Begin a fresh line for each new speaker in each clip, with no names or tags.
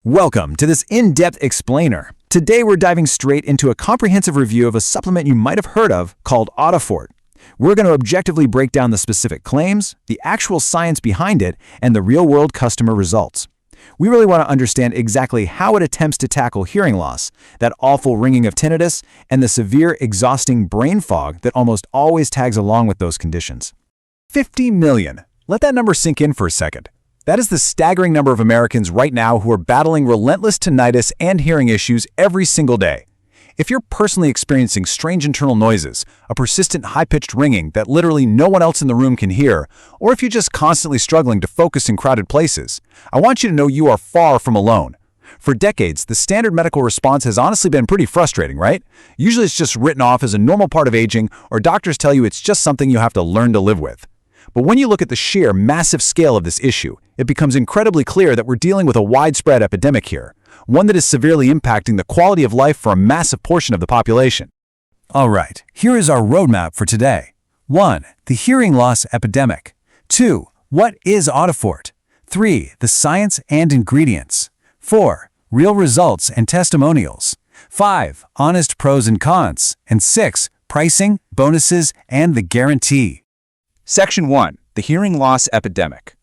Welcome to this in-depth explainer. Today we're diving straight into a comprehensive review of a supplement you might have heard of called Audifort. We're going to objectively break down the specific claims, the actual science behind it, and the real-world customer results. We really want to understand exactly how it attempts to tackle hearing loss, that awful ringing of tinnitus, and the severe, exhausting brain fog that almost always tags along with those conditions. 50 million. Let that number sink in for a second. That is the staggering number of Americans right now who are battling relentless tinnitus and hearing issues every single day. If you're personally experiencing strange internal noises, a persistent high-pitched ringing that literally no one else in the room can hear, or if you're just constantly struggling to focus in crowded places, I want you to know you are far from alone. For decades, the standard medical response has honestly been pretty frustrating, right? Usually it's just written off as a normal part of aging, or doctors tell you it's just something you have to learn to live with. But when you look at the sheer, massive scale of this issue, it becomes incredibly clear that we're dealing with a widespread epidemic here, one that is severely impacting the quality of life for a massive portion of the population. All right, here is our roadmap for today. 1. The hearing loss epidemic. 2. What is Audifort? 3. The science and ingredients. 4. Real results and testimonials. 5. Honest pros and cons. And 6. Pricing, bonuses, and the guarantee.
Section 1. The hearing loss epidemic.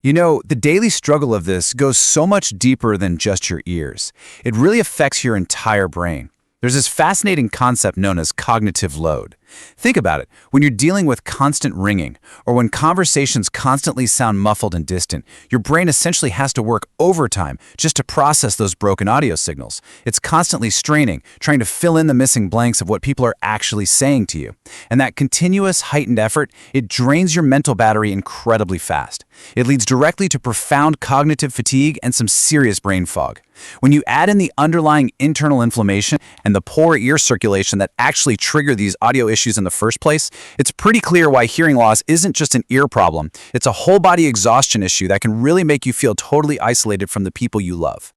You know, the daily struggle of this goes so much deeper than just your ears. It really affects your entire brain. There's this fascinating concept known as cognitive load. Think about it. When you're dealing with constant ringing, or when conversations constantly sound muffled and distant, your brain essentially has to work overtime just to process those broken audio signals. It's constantly straining, trying to fill in the missing blanks of what people are actually saying to you. And that continuous, heightened effort, it drains your mental battery incredibly fast. It leads directly to profound cognitive fatigue and some serious brain fog. When you add in the underlying internal inflammation and the poor ear circulation that actually trigger these audio issues in the first place, it's pretty clear why hearing loss isn't just an ear problem. It's a whole body exhaustion issue that can really make you feel totally isolated from the people you love.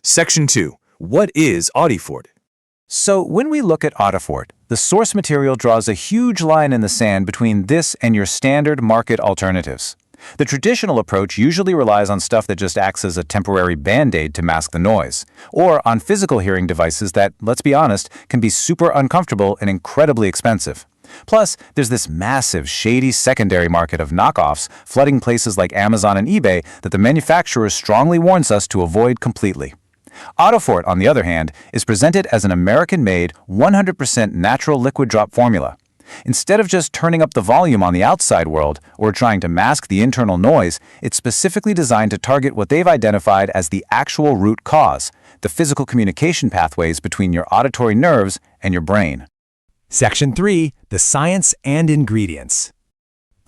Section 2. What is Audifort?
So when we look at Audifort, the source material draws a huge line in the sand between this and your standard market alternatives. The traditional approach usually relies on stuff that just acts as a temporary band-aid to mask the noise, or on physical hearing devices that, let's be honest, can be super uncomfortable and incredibly expensive. Plus, there's this massive, shady secondary market of knockoffs flooding places like Amazon and eBay that the manufacturer strongly warns us to avoid completely. Audifort, on the other hand, is presented as an American-made, 100% natural liquid drop formula. Instead of just turning up the volume on the outside world or trying to mask the internal noise, it's specifically designed to target what they've identified as the actual root cause, the physical communication pathways between your auditory nerves and your brain.
Section 3. The science and ingredients.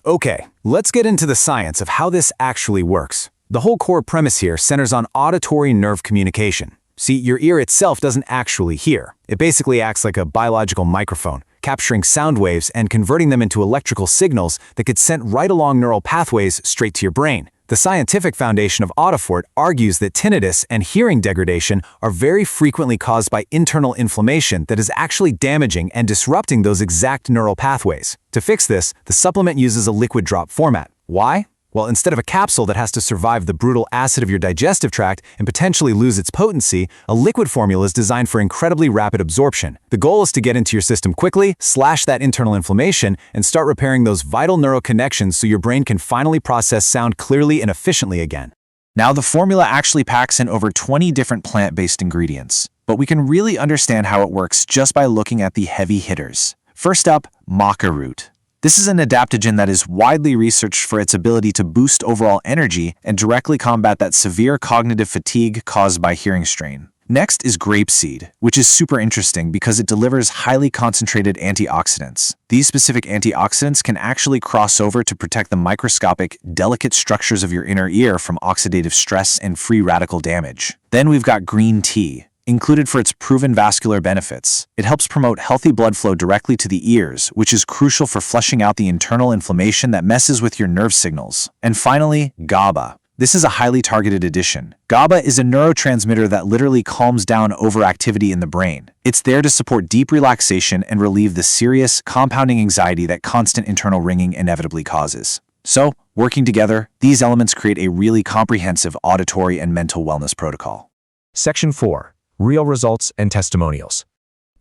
Okay, let's get into the science of how this actually works. The whole core premise here centers on auditory nerve communication. See, your ear itself doesn't actually hear. It basically acts like a biological microphone, capturing sound waves and converting them into electrical signals that get sent right along neural pathways straight to your brain. The scientific foundation of Audifort argues that tinnitus and hearing degradation are very frequently caused by internal inflammation that is actually damaging and disrupting those exact neural pathways. To fix this, the supplement uses a liquid drop format. Why? Well, instead of a capsule that has to survive the brutal acid of your digestive tract and potentially lose its potency, a liquid formula is designed for incredibly rapid absorption. The goal is to get into your system quickly, slash that internal inflammation, and start repairing those vital neural connections so your brain can finally process sound clearly and efficiently again.
Now, the formula actually packs in over 20 different plant-based ingredients, but we can really understand how it works just by looking at the heavy hitters. First up, maca root. This is an adaptogen that is widely researched for its ability to boost overall energy and directly combat that severe cognitive fatigue caused by hearing strain. Next is grape seed, which is super interesting because it delivers highly concentrated antioxidants. These specific antioxidants can actually cross over to protect the microscopic, delicate structures of your inner ear from oxidative stress and free radical damage. Then we've got green tea, included for its proven vascular benefits. It helps promote healthy blood flow directly to the ears, which is crucial for flushing out the internal inflammation that messes with your nerve signals. And finally, GABA. This is a highly targeted addition. GABA is a neurotransmitter that literally calms down overactivity in the brain. It's there to support deep relaxation and relieve the serious, compounding anxiety that constant internal ringing inevitably causes. So, working together, these elements create a really comprehensive auditory and mental wellness protocol.
Section 4. Real results and testimonials.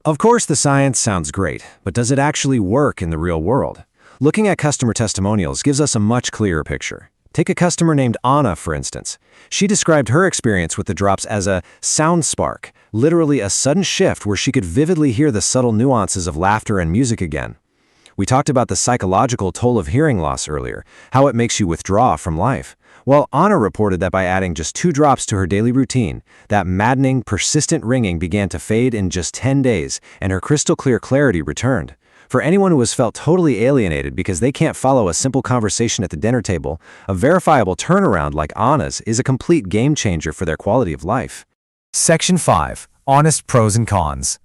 Of course, the science sounds great, but does it actually work in the real world? Looking at customer testimonials gives us a much clearer picture. Take a customer named Anna, for instance. She described her experience with the drops as a sound spark, literally a sudden shift where she could vividly hear the subtle nuances of laughter and music again. We talked about the psychological toll of hearing loss earlier, how it makes you withdraw from life. Well, Anna reported that by adding just 2 drops to her daily routine, that maddening, persistent ringing began to fade in just 10 days, and her crystal clear clarity returned. For anyone who has felt totally alienated because they can't follow a simple conversation at the dinner table, a verifiable turnaround like Anna's is a complete game changer for their quality of life.
Section 5. Honest pros and cons.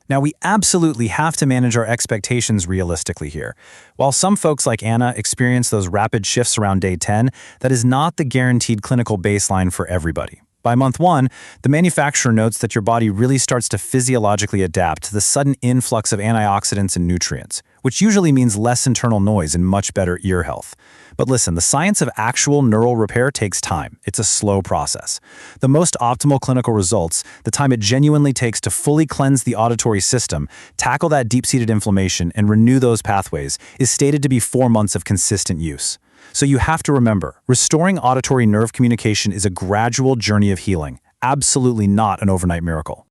Now, we absolutely have to manage our expectations realistically here. While some folks like Anna experience those rapid shifts around day 10, that is not the guaranteed clinical baseline for everybody. By month 1, the manufacturer notes that your body really starts to physiologically adapt to the sudden influx of antioxidants and nutrients, which usually means less internal noise and much better ear health. But listen, the science of actual neural repair takes time. It's a slow process. The most optimal clinical results, the time it genuinely takes to fully cleanse the auditory system, tackle that deep-seated inflammation, and renew those pathways, is stated to be 4 months of consistent use. So you have to remember, restoring auditory nerve communication is a gradual journey of healing, absolutely not an overnight miracle.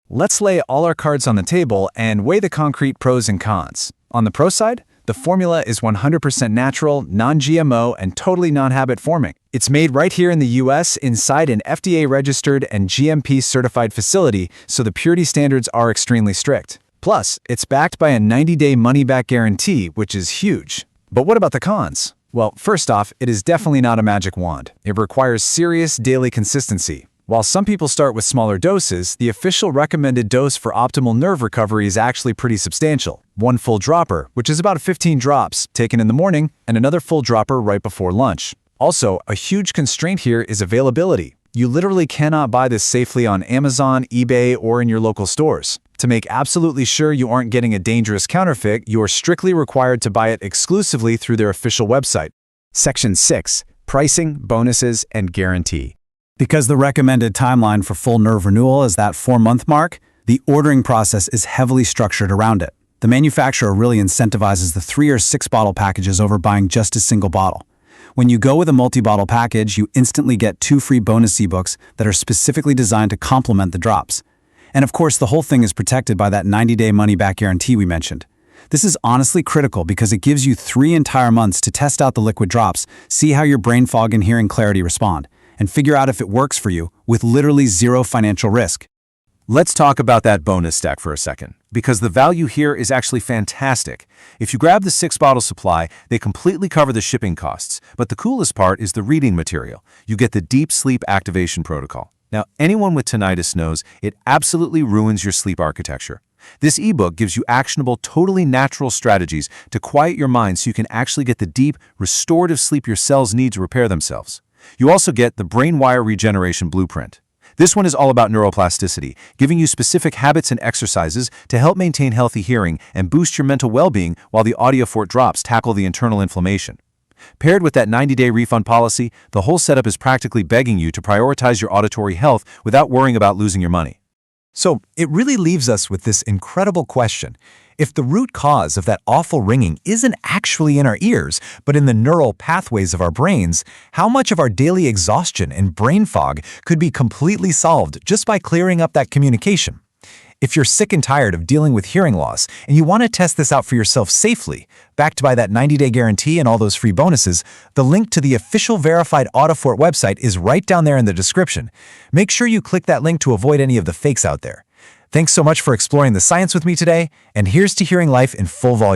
Let's lay all our cards on the table and weigh the concrete pros and cons. On the pro side, the formula is 100% natural, non-GMO, and totally non-habit forming. It's made right here in the US inside an FDA-registered and GMP-certified facility, so the purity standards are extremely strict. Plus, it's backed by a 90-day money-back guarantee, which is huge. But what about the cons? Well, first off, it is definitely not a magic wand. It requires serious daily consistency. While some people start with smaller doses, the official recommended dose for optimal nerve recovery is actually pretty substantial. 1 full dropper, which is about 15 drops, taken in the morning, and another full dropper right before lunch. Also, a huge constraint here is availability. You literally cannot buy this safely on Amazon, eBay, or in your local stores. To make absolutely sure you aren't getting a dangerous counterfeit, you are strictly required to buy it exclusively through their official website.
Section 6. Pricing, bonuses, and guarantee.
Because the recommended timeline for full nerve renewal is that 4-month mark, the ordering process is heavily structured around it. The manufacturer really incentivizes the 3 or 6 bottle packages over buying just a single bottle. When you go with a multi-bottle package, you instantly get 2 free bonus ebooks that are specifically designed to complement the drops. And of course, the whole thing is protected by that 90-day money-back guarantee we mentioned. This is honestly critical because it gives you 3 entire months to test out the liquid drops, see how your brain fog and hearing clarity respond, and figure out if it works for you with literally 0 financial risk.
Let's talk about that bonus stack for a second, because the value here is actually fantastic. If you grab the 6-bottle supply, they completely cover the shipping costs, but the coolest part is the reading material. You get the deep sleep activation protocol. Now, anyone with tinnitus knows it absolutely ruins your sleep architecture. This ebook gives you actionable, totally natural strategies to quiet your mind so you can actually get the deep, restorative sleep your cells need to repair themselves. You also get the Brain Wire Regeneration Blueprint. This one is all about neuroplasticity, giving you specific habits and exercises to help maintain healthy hearing and boost your mental well-being, while the Audifort drops tackle the internal inflammation. Paired with that 90-day refund policy, the whole setup is practically begging you to prioritize your auditory health without worrying about losing your money.
So, it really leaves us with this incredible question. If the root cause of that awful ringing isn't actually in our ears, but in the neural pathways of our brains, how much of our daily exhaustion and brain fog could be completely solved just by clearing up that communication? If you're sick and tired of dealing with hearing loss and you want to test this out for yourself safely, backed by that 90-day guarantee and all those free bonuses, the link to the official verified Audifort website is right down there in the description. Make sure you click that link to avoid any of the fakes out there. Thanks so much for exploring the science with me today, and here's to hearing life in full volume.